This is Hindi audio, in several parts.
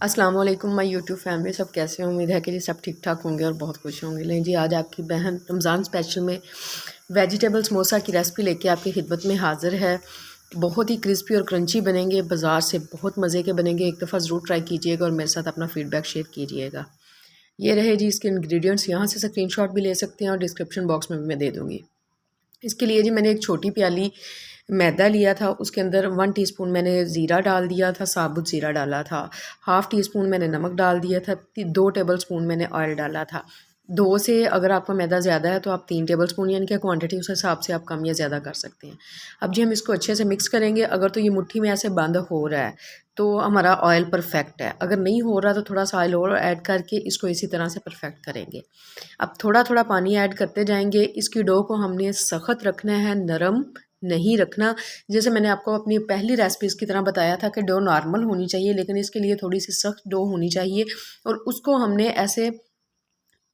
अस्सलाम वालेकुम माय यूट्यूब फैमिली। सब कैसे हैं? उम्मीद है कि सब ठीक ठाक होंगे और बहुत खुश होंगे। लेकिन जी आज आपकी बहन रमज़ान स्पेशल में वेजिटेबल समोसा की रेसिपी लेके आपकी खिदमत में हाज़िर है। बहुत ही क्रिस्पी और क्रंची बनेंगे, बाज़ार से बहुत मज़े के बनेंगे। एक दफ़ा ज़रूर ट्राई कीजिएगा और मेरे साथ अपना फ़ीडबैक शेयर कीजिएगा। ये रहे जी इसके इंग्रेडिएंट्स, यहाँ से स्क्रीनशॉट भी ले सकते हैं और डिस्क्रिप्शन बॉक्स में भी मैं दे दूँगी। इसके लिए जी मैंने एक छोटी प्याली मैदा लिया था, उसके अंदर 1 टीस्पून मैंने ज़ीरा डाल दिया था, साबुत ज़ीरा डाला था। हाफ़ टी स्पून मैंने नमक डाल दिया था, 2 टेबल स्पून मैंने ऑयल डाला था। 2 से अगर आपका मैदा ज़्यादा है तो आप 3 टेबल स्पून यानी कि क्वांटिटी उस हिसाब से आप कम या ज़्यादा कर सकते हैं। अब जी हम इसको अच्छे से मिक्स करेंगे। अगर तो ये मुट्ठी में ऐसे बंद हो रहा है तो हमारा ऑयल परफेक्ट है, अगर नहीं हो रहा तो थोड़ा सा ऑयल और ऐड करके इसको इसी तरह से परफेक्ट करेंगे। अब थोड़ा थोड़ा पानी ऐड करते जाएंगे। इसकी डो को हमने सख्त रखना है, नरम नहीं रखना। जैसे मैंने आपको अपनी पहली रेसिपीज़ की तरह बताया था कि डो नॉर्मल होनी चाहिए, लेकिन इसके लिए थोड़ी सी सख्त डो होनी चाहिए और उसको हमने ऐसे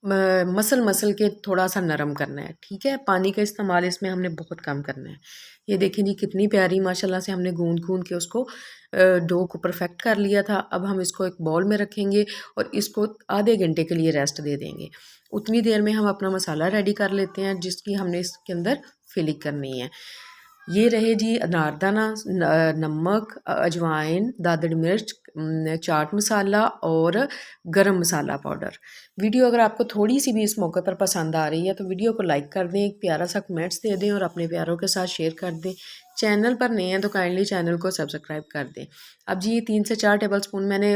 मसल मसल के थोड़ा सा नरम करना है। ठीक है, पानी का इस्तेमाल इसमें हमने बहुत कम करना है। ये देखें जी कितनी प्यारी माशाल्लाह से हमने गूंद गूंद के उसको डो को परफेक्ट कर लिया था। अब हम इसको एक बाउल में रखेंगे और इसको आधे घंटे के लिए रेस्ट दे देंगे। उतनी देर में हम अपना मसाला रेडी कर लेते हैं जिसकी हमने इसके अंदर फिलिंग करनी है। ये रहे जी अनारदाना, नमक, अजवाइन, दादड़ मिर्च, चाट मसाला और गरम मसाला पाउडर। वीडियो अगर आपको थोड़ी सी भी इस मौके पर पसंद आ रही है तो वीडियो को लाइक कर दें, एक प्यारा सा कमेंट्स दे दें और अपने प्यारों के साथ शेयर कर दें। चैनल पर नए हैं तो काइंडली चैनल को सब्सक्राइब कर दें। अब जी ये 3 से 4 टेबल स्पून मैंने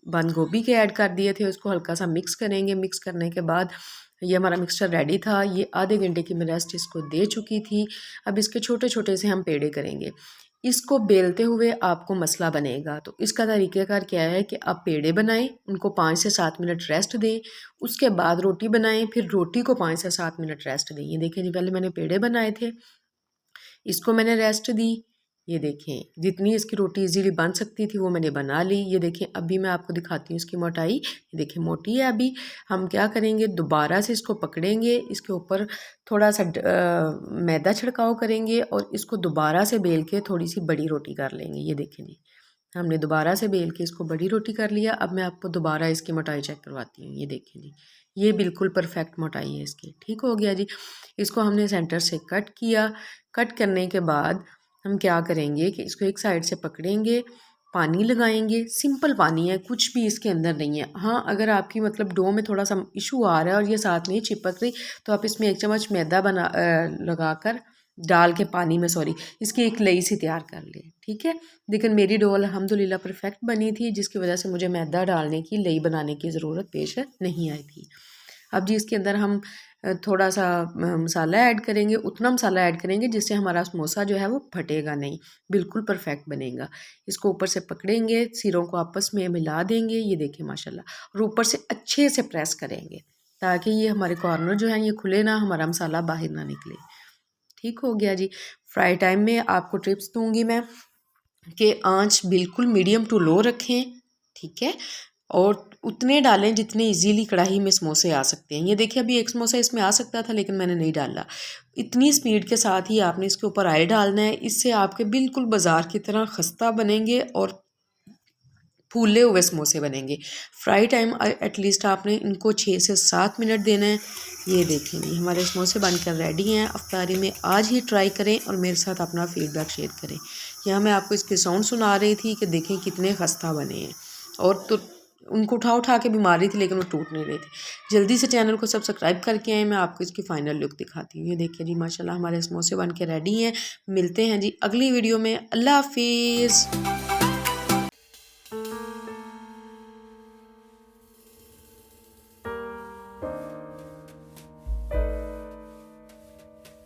बंद गोभी के ऐड कर दिए थे, उसको हल्का सा मिक्स करेंगे। मिक्स करने के बाद ये हमारा मिक्सचर रेडी था। ये आधे घंटे की मैं रेस्ट इसको दे चुकी थी। अब इसके छोटे छोटे से हम पेड़े करेंगे। इसको बेलते हुए आपको मसला बनेगा, तो इसका तरीक़ाकार क्या है कि आप पेड़े बनाएं, उनको 5 से 7 मिनट रेस्ट दें, उसके बाद रोटी बनाएं, फिर रोटी को 5 से 7 मिनट रेस्ट दें। ये देखें जी पहले मैंने पेड़े बनाए थे, इसको मैंने रेस्ट दी। ये देखें जितनी इसकी रोटी इजीली बन सकती थी वो मैंने बना ली। ये देखें अभी मैं आपको दिखाती हूँ इसकी मोटाई। ये देखें मोटी है। अभी हम क्या करेंगे, दोबारा से इसको पकड़ेंगे, इसके ऊपर थोड़ा सा मैदा छिड़काव करेंगे और इसको दोबारा से बेल के थोड़ी सी बड़ी रोटी कर लेंगे। ये देखें जी हमने दोबारा से बेल के इसको बड़ी रोटी कर लिया। अब मैं आपको दोबारा इसकी मोटाई चेक करवाती हूँ। ये देखें जी ये बिल्कुल परफेक्ट मोटाई है इसकी। ठीक हो गया जी। इसको हमने सेंटर से कट किया। कट करने के बाद हम क्या करेंगे कि इसको एक साइड से पकड़ेंगे, पानी लगाएंगे। सिंपल पानी है, कुछ भी इसके अंदर नहीं है। हाँ अगर आपकी मतलब डो में थोड़ा सा इशू आ रहा है और ये साथ नहीं चिपक रही तो आप इसमें 1 चम्मच मैदा लगाकर डाल के पानी में इसकी एक लई सी तैयार कर लें। ठीक है, लेकिन मेरी डो अल्हम्दुलिल्लाह परफेक्ट बनी थी, जिसकी वजह से मुझे मैदा डालने की, लई बनाने की ज़रूरत पेश नहीं आई थी। अब जी इसके अंदर हम थोड़ा सा मसाला ऐड करेंगे, उतना मसाला ऐड करेंगे जिससे हमारा समोसा जो है वो फटेगा नहीं, बिल्कुल परफेक्ट बनेगा। इसको ऊपर से पकड़ेंगे, सिरों को आपस में मिला देंगे। ये देखें माशाल्लाह, और ऊपर से अच्छे से प्रेस करेंगे ताकि ये हमारे कॉर्नर जो है ये खुले ना, हमारा मसाला बाहर ना निकले। ठीक हो गया जी। फ्राई टाइम में आपको टिप्स दूंगी मैं कि आंच बिल्कुल मीडियम टू लो रखें। ठीक है, और उतने डालें जितने इजीली कढ़ाई में समोसे आ सकते हैं। ये देखिए अभी एक समोसा इसमें आ सकता था लेकिन मैंने नहीं डाला। इतनी स्पीड के साथ ही आपने इसके ऊपर ऑयल डालना है, इससे आपके बिल्कुल बाजार की तरह खस्ता बनेंगे और फूले हुए समोसे बनेंगे। फ्राई टाइम एटलीस्ट आपने इनको 6 से 7 मिनट देना है। ये देखेंगे हमारे समोसे बनकर रेडी हैं। अफ्तारी में आज ही ट्राई करें और मेरे साथ अपना फीडबैक शेयर करें। यहाँ मैं आपको इसके साउंड सुना रही थी कि देखें कितने खस्ता बने हैं, और तो उनको उठा उठा के भी मार रही थी लेकिन वो टूट नहीं रहे थे। जल्दी से चैनल को सब्सक्राइब करके आए। मैं आपको इसकी फाइनल लुक दिखाती हूँ। ये देखिए जी माशाल्लाह हमारे समोसे बन के रेडी हैं। मिलते हैं जी अगली वीडियो में। अल्लाह हाफिज़।